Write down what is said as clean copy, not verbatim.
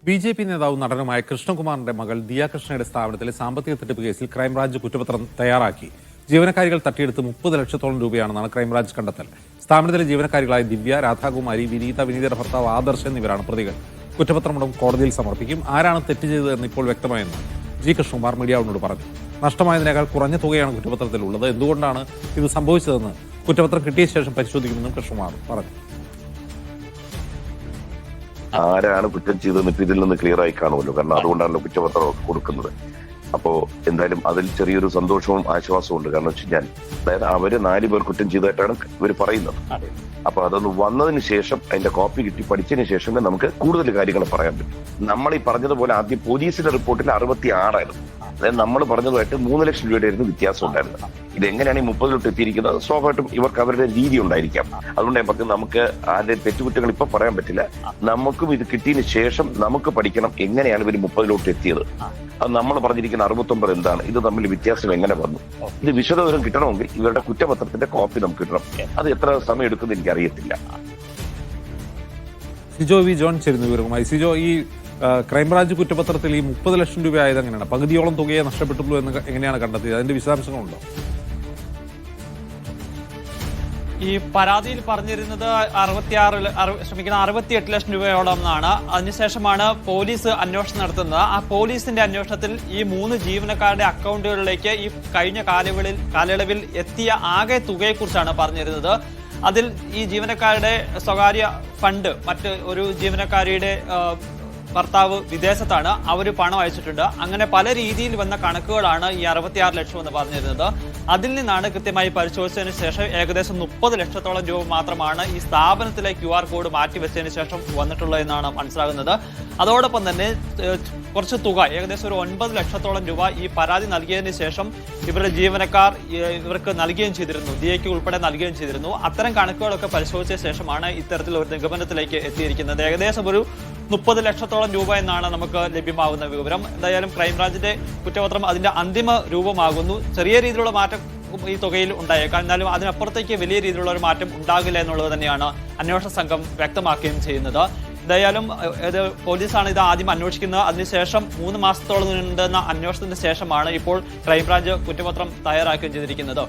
BJP. നേതാവും നടനുമായ കൃഷ്ണകുമാറിന്റെ മകൾ ദിയ കൃഷ്ണയുടെ സ്ഥാപനത്തിലെ സാമ്പത്തിക തട്ടിപ്പ് കേസിൽ ക്രൈംബ്രാഞ്ച് കുറ്റപത്രം തയ്യാറാക്കി. ജീവനക്കാരികൾ തട്ടിയെടുത്ത് 30 ലക്ഷത്തോളം രൂപയാണെന്നാണ് ക്രൈംബ്രാഞ്ച് കണ്ടെത്തൽ. സ്ഥാപനത്തിലെ ജീവനക്കാരികളായ ദിവ്യ, രാധാകുമാരി, വിനീതയുടെ ഭർത്താവ് ആദർശ് എന്നിവരാണ് പ്രതികൾ. കുറ്റപത്രം കോടതിയിൽ സമർപ്പിക്കും. ആരാണ് തെറ്റ് ചെയ്തതെന്ന് ഇപ്പോൾ വ്യക്തമായെന്ന് ജി കൃഷ്ണകുമാർ മീഡിയയോട് പറഞ്ഞു. നഷ്ടമായതിനേക്കാൾ കുറഞ്ഞ തുകയാണ് കുറ്റപത്രത്തിലുള്ളത്. എന്തുകൊണ്ടാണ് ഇത് സംഭവിച്ചതെന്ന് കുറ്റപത്രം കിട്ടിയ ശേഷം പരിശോധിക്കുമെന്നും കൃഷ്ണകുമാർ പറഞ്ഞു. ആരാണ് കുറ്റം ചെയ്തതെന്ന് ഇപ്പൊ ഇതിൽ നിന്ന് ക്ലിയർ ആയി കാണുമല്ലോ. കാരണം അതുകൊണ്ടാണല്ലോ കുറ്റപത്രം കൊടുക്കുന്നത്. അപ്പോ എന്തായാലും അതിൽ ചെറിയൊരു സന്തോഷവും ആശ്വാസവും ഉണ്ട്. കാരണം വെച്ച് കഴിഞ്ഞാൽ അതായത് അവര് 4 പേർ കുറ്റം ചെയ്തതായിട്ടാണ് ഇവർ പറയുന്നത്. അപ്പൊ അതൊന്ന് വന്നതിന് ശേഷം അതിന്റെ കോപ്പി കിട്ടി പഠിച്ചതിന് ശേഷമേ നമുക്ക് കൂടുതൽ കാര്യങ്ങൾ പറയാൻ പറ്റും. നമ്മൾ ഈ പറഞ്ഞതുപോലെ ആദ്യം പോലീസിന്റെ റിപ്പോർട്ടിൽ 66 അതായത് നമ്മൾ പറഞ്ഞതുമായിട്ട് 3 ലക്ഷം രൂപയുടെ ആയിരുന്നു വ്യത്യാസം ഉണ്ടായിരുന്നത്. ഇതെങ്ങനെയാണ് ഈ 30 എത്തിയിരിക്കുന്നത്? സ്വാഭാവികമായിട്ടും ഇവർക്ക് അവരുടെ രീതി ഉണ്ടായിരിക്കാം. അതുകൊണ്ട് ഞാൻ പറഞ്ഞു നമുക്ക് അതിന്റെ തെറ്റുകുറ്റങ്ങൾ ഇപ്പൊ പറയാൻ പറ്റില്ല. നമുക്കും ഇത് കിട്ടിയതിന് ശേഷം നമുക്ക് പഠിക്കണം എങ്ങനെയാണ് ഇവർ 30 എത്തിയത്. അത് നമ്മൾ പറഞ്ഞിരിക്കുന്ന 69 എന്താണ്, ഇത് തമ്മിൽ വ്യത്യാസം എങ്ങനെ വന്നു, ഇത് വിശദവിവരം കിട്ടണമെങ്കിൽ ഇവരുടെ കുറ്റപത്രത്തിന്റെ കോപ്പി നമുക്ക് കിട്ടണം. അത് എത്ര സമയം എടുക്കുന്നത് എനിക്ക് അറിയത്തില്ല. സിജോ വി ജോൺ ചേരുന്ന വിവരവുമായി. സിജോ, ഈ ക്രൈംബ്രാഞ്ച് കുറ്റപത്രത്തിൽ ഈ 30 ലക്ഷം രൂപ ആയത് എങ്ങനെയാണ്? പകുതിയോളം തുകയെ നഷ്ടപ്പെട്ടുള്ളൂ എന്ന് എങ്ങനെയാണ് കണ്ടെത്തിയത്? അതിന്റെ വിശദാംശങ്ങളുണ്ടോ? ഈ പരാതിയിൽ പറഞ്ഞിരുന്നത് 68 ലക്ഷം രൂപയോളം എന്നാണ്. അതിനുശേഷമാണ് പോലീസ് അന്വേഷണം നടത്തുന്നത്. ആ പോലീസിന്റെ അന്വേഷണത്തിൽ ഈ 3 ജീവനക്കാരുടെ അക്കൗണ്ടുകളിലേക്ക് ഈ കഴിഞ്ഞ കാലയളവിൽ എത്തിയ ആകെ തുകയെക്കുറിച്ചാണ് പറഞ്ഞിരുന്നത്. അതിൽ ഈ ജീവനക്കാരുടെ സ്വകാര്യ ഫണ്ട്, മറ്റ് ഒരു ജീവനക്കാരിയുടെ ഭർത്താവ് വിദേശത്താണ്, അവർ പണം അയച്ചിട്ടുണ്ട്. അങ്ങനെ പല രീതിയിൽ വന്ന കണക്കുകളാണ് ഈ 66 ലക്ഷം എന്ന് പറഞ്ഞിരുന്നത്. അതിൽ നിന്നാണ് കൃത്യമായി പരിശോധിച്ചതിന് ശേഷം ഏകദേശം 30 ലക്ഷത്തോളം രൂപ മാത്രമാണ് ഈ സ്ഥാപനത്തിലെ QR കോഡ് മാറ്റിവെച്ചതിന് ശേഷം വന്നിട്ടുള്ളത് എന്നാണ് മനസ്സിലാകുന്നത്. അതോടൊപ്പം തന്നെ കുറച്ച് തുക, ഏകദേശം ഒരു 9 ലക്ഷത്തോളം രൂപ ഈ പരാതി നൽകിയതിന് ശേഷം ഇവരുടെ ജീവനക്കാർ ഇവർക്ക് നൽകുകയും ചെയ്തിരുന്നു, ദിയയ്ക്ക് ഉൾപ്പെടെ നൽകുകയും ചെയ്തിരുന്നു. അത്തരം കണക്കുകളൊക്കെ പരിശോധിച്ച ശേഷമാണ് ഇത്തരത്തിൽ ഒരു നിഗമനത്തിലേക്ക് എത്തിയിരിക്കുന്നത്. ഏകദേശം ഒരു 30 ലക്ഷത്തോളം രൂപ എന്നാണ് നമുക്ക് ലഭ്യമാകുന്ന വിവരം. എന്തായാലും ക്രൈംബ്രാഞ്ചിന്റെ കുറ്റപത്രം അതിന്റെ അന്തിമ രൂപമാകുന്നു. ചെറിയ രീതിയിലുള്ള മാറ്റം ഈ തുകയിൽ ഉണ്ടായേക്കാം, എന്നാലും അതിനപ്പുറത്തേക്ക് വലിയ രീതിയിലുള്ള ഒരു മാറ്റം ഉണ്ടാകില്ല എന്നുള്ളത് തന്നെയാണ് അന്വേഷണ സംഘം വ്യക്തമാക്കുകയും ചെയ്യുന്നത്. എന്തായാലും പോലീസാണ് ഇത് ആദ്യം അന്വേഷിക്കുന്നത്. അതിനുശേഷം 3 മാസത്തോളം നീണ്ടുന്ന അന്വേഷണത്തിന് ശേഷമാണ് ഇപ്പോൾ ക്രൈംബ്രാഞ്ച് കുറ്റപത്രം തയ്യാറാക്കുകയും ചെയ്തിരിക്കുന്നത്.